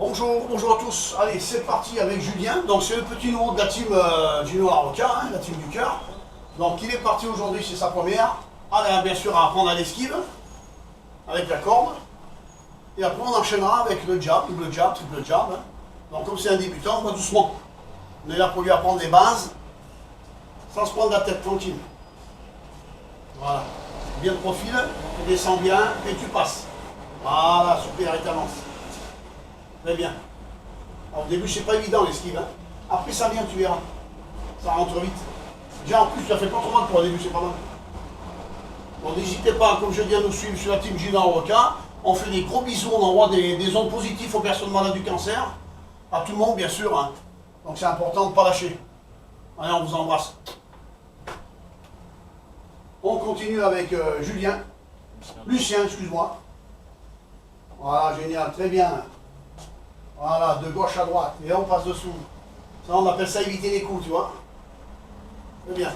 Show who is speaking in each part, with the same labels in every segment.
Speaker 1: Bonjour, bonjour à tous. Allez, c'est parti avec Julien. Donc c'est le petit nouveau de la team Gino Larocca, la team du cœur. Donc il est parti aujourd'hui, c'est sa première. Allez, bien sûr, à apprendre à l'esquive avec la corde. Et après on enchaînera avec le jab, double jab, triple jab. Donc comme c'est un débutant, on va doucement. On est là pour lui apprendre les bases, sans se prendre la tête, tranquille. Voilà. Bien de profil, tu descends bien et tu passes. Voilà, super, et t'avances. Très bien. Alors, au début, c'est pas évident l'esquive. Hein. Après, ça vient, tu verras. Ça rentre vite. Déjà, en plus, ça fait pas trop mal pour le début, c'est pas mal. Donc, n'hésitez pas, comme je dis, à nous suivre sur la team Gino Larocca. On fait des gros bisous, on envoie des ondes positives aux personnes malades du cancer. À tout le monde, bien sûr. Hein. Donc, c'est important de ne pas lâcher. Allez, on vous embrasse. On continue avec Julien. Lucien, excuse-moi. Voilà, génial, très bien. Voilà, de gauche à droite, et on passe dessous. Ça, on appelle ça éviter les coups, tu vois. Très bien.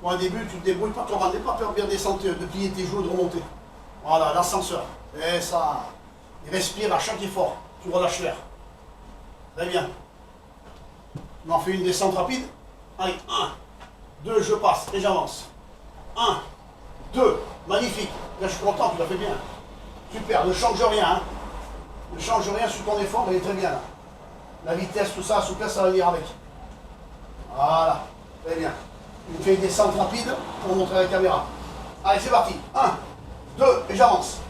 Speaker 1: Bon, au début, tu te débrouilles pas trop mal, n'aie pas peur de bien descendre, de plier tes joues, de remonter. Voilà, l'ascenseur. Et ça, il respire à chaque effort. Tu relâches l'air. Très bien. On en fait une descente rapide. Allez, 1, 2, je passe, et j'avance. 1, 2, magnifique. Là, je suis content, tu l'as fait bien. Super, ne change rien. Hein. Ne change rien sur ton effort, il est très bien là. La vitesse, tout ça, la souplesse, ça va venir avec. Voilà, très bien. Tu fais une descente rapide pour montrer à la caméra. Allez, c'est parti. 1, 2, et j'avance.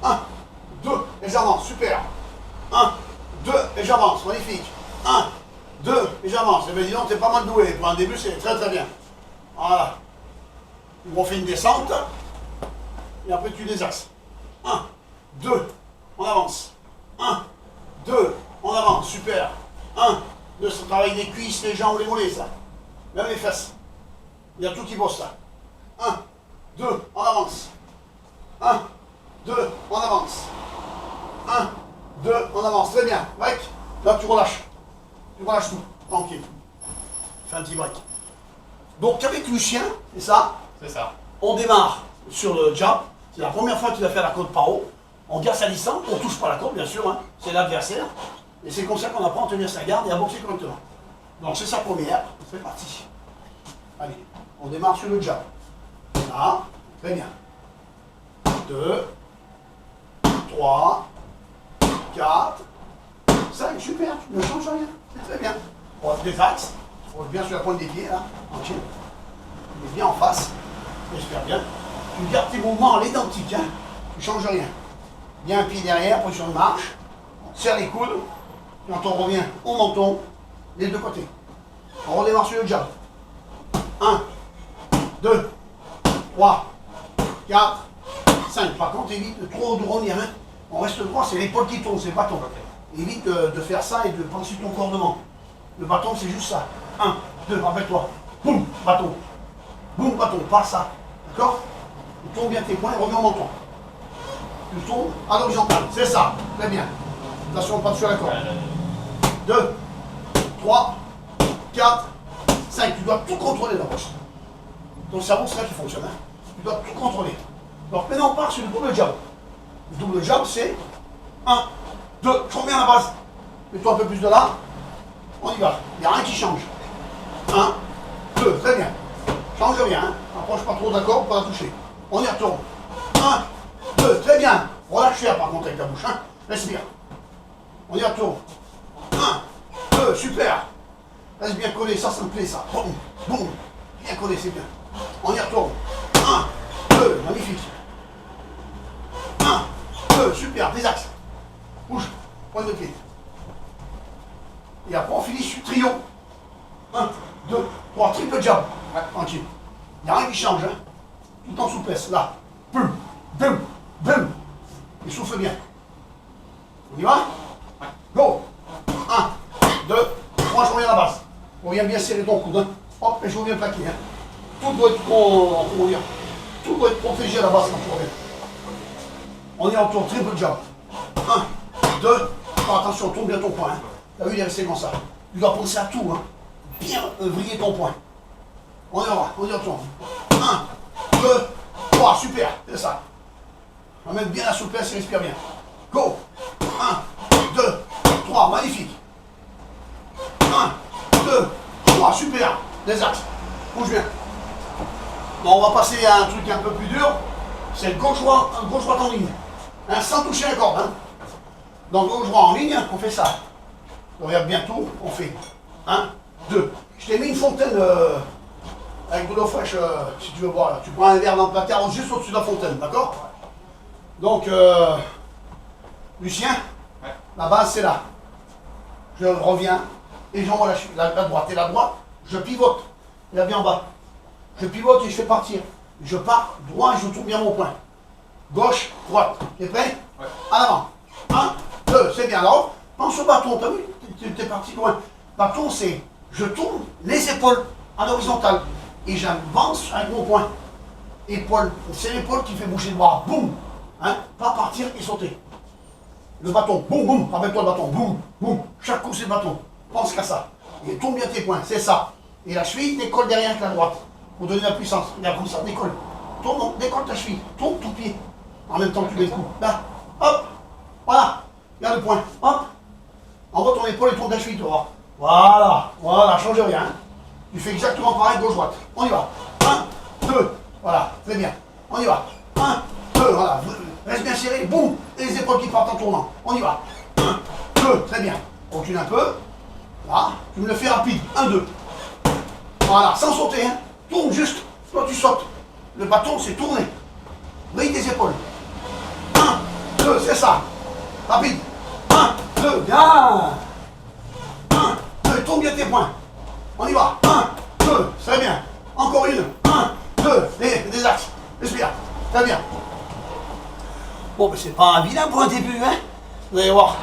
Speaker 1: 1, 2, et j'avance, super. 1, 2, et j'avance, magnifique. 1, 2, et j'avance. Et bien dis donc, t'es pas mal doué. Pour un début, c'est très très bien. Voilà. On fait une descente, et après tu désaxes. 1, 2, on avance. 1, 2, on avance, super. 1, 2, ça travaille les cuisses, les jambes, les mollets, ça. Même les fesses. Il y a tout qui bosse là. 1, 2, on avance. 1, 2, on avance. 1, 2, on avance. Très bien. Break. Là, tu relâches. Tu relâches tout. Tranquille. Fais un petit break. Donc, avec Lucien, c'est ça?
Speaker 2: C'est ça.
Speaker 1: On démarre sur le jab. C'est la première fois qu'il a fait la côte par haut. On garde sa licence, on ne touche pas la côte, bien sûr, hein. C'est l'adversaire. Et c'est comme ça qu'on apprend à tenir sa garde et à boxer correctement. Donc c'est sa première, c'est parti. Allez, on démarre sur le jab. Là, très bien. 2, 3, 4, 5, super, tu ne changes rien. C'est très bien. On des axes, on reste bien sur la pointe des pieds, là, tranquille. On est bien en face, j'espère bien. Tu gardes tes mouvements à l'identique, hein. Tu ne changes rien. Bien un pied derrière, position de marche, on serre les coudes, et quand on revient au menton, les deux côtés. On redémarre sur le jab. 1, 2, 3, 4, 5. Par contre, évite de trop drourdir. Hein. On reste droit, c'est l'épaule qui tourne, c'est le bâton. Évite de faire ça et de penser ton cordement. Le bâton, c'est juste ça. 1, 2, rappelle-toi. Boum, bâton. Boum, bâton, pas ça. D'accord? Tu tournes bien tes poings et reviens au menton. Tu tombes à l'horizontale, c'est ça, très bien. Attention, pas sur la corde. 2, 3, 4, 5. Tu dois tout contrôler la poche. Ton cerveau, c'est là qui fonctionne. Hein. Tu dois tout contrôler. Donc maintenant, on part sur le double jab. Le double jab, c'est 1, 2, je reviens à la base. Mets-toi un peu plus de là. On y va. Il n'y a rien qui change. 1, 2, très bien. Change rien. Hein. Approche pas trop d'accord pour pas la toucher. On y retourne. 1, 2, très bien. Relâche l'air par contre avec ta bouche. Hein. Respire. On y retourne. 1, 2, super. Reste bien collé, ça me plaît ça. Boum, boum. Bien collé, c'est bien. On y retourne. 1, 2, magnifique. 1, 2, super, des axes. Bouge, pointe de pied. Et après on finit sur trio. 1, 2, 3, triple jab. Ouais, tranquille. Il n'y a rien qui change. Hein. Tout en souplesse. Là. Boum, boum, boum. Et souffle bien. On y va? Go. 1, 2, 3, je reviens à la base. On vient bien serrer ton coude. Hein. Hop, et je reviens plaquer. Hein. Tout doit être tout doit être protégé à la base quand tu reviens. On y retourne, triple jab. 1, 2, 3, attention, tourne bien ton poing. Hein. T'as vu, il est resté comme ça. Tu dois penser à tout. Hein. Bien vriller ton poing. On y va, on y retourne. 1, 2, 3, super, c'est ça. On va mettre bien la souplesse et respire bien. Go. 1, des axes. Bouge bien. Bon, on va passer à un truc un peu plus dur. C'est le gauche-droite en ligne. Hein, sans toucher la corde. Hein. Donc gauche-droit en ligne, on fait ça. On regarde bientôt, on fait 1, 2. Je t'ai mis une fontaine avec de l'eau fraîche, si tu veux boire. Tu prends un verre dans le placard juste au-dessus de la fontaine, d'accord? Donc, Lucien, la base c'est là. Je reviens et j'envoie la droite. Et la droite, je pivote. Il a bien en bas. Je pivote et je fais partir. Je pars droit et je tourne bien mon point. Gauche, droite. Tu es prêt? Ouais. En avant. 1, 2, c'est bien. Alors, pense au bâton. T'as vu? T'es parti loin. Bâton, c'est je tourne les épaules en horizontale et j'avance avec mon point. Épaule. C'est l'épaule qui fait bouger le bras. Boum. Hein? Pas partir et sauter. Le bâton. Boum, boum. Rappelle-toi le bâton. Boum, boum. Chaque coup, c'est le bâton. Pense qu'à ça. Et tourne bien tes poings. C'est ça. Et la cheville décolle derrière avec la droite. Pour donner la puissance. Regarde comme ça. Décolle. Tourne, décolle ta cheville. Tourne ton pied. En même temps que tu mets le coup. Là. Hop. Voilà. Regarde le point. Hop. Envoie ton épaule et tourne ta cheville. Tu vas voir. Voilà. Voilà. Change rien. Tu fais exactement pareil gauche-droite. On y va. 1, 2. Voilà. Très bien. On y va. 1, 2. Voilà. Reste bien serré. Boum. Et les épaules qui partent en tournant. On y va. 1, 2. Très bien. Recule un peu. Là. Tu me le fais rapide. 1, 2. Voilà. Sans sauter. Hein. Tourne juste. Toi, tu sautes. Le bâton, c'est tourner. Brille tes épaules. 1, 2. C'est ça. Rapide. 1, 2. Bien. 1, 2. Tourne bien tes poings. On y va. 1, 2. Très bien. Encore une. 1, 2. Des axes. Respire. Très bien. Bon, mais c'est pas un vilain pour un début, hein? Vous allez voir.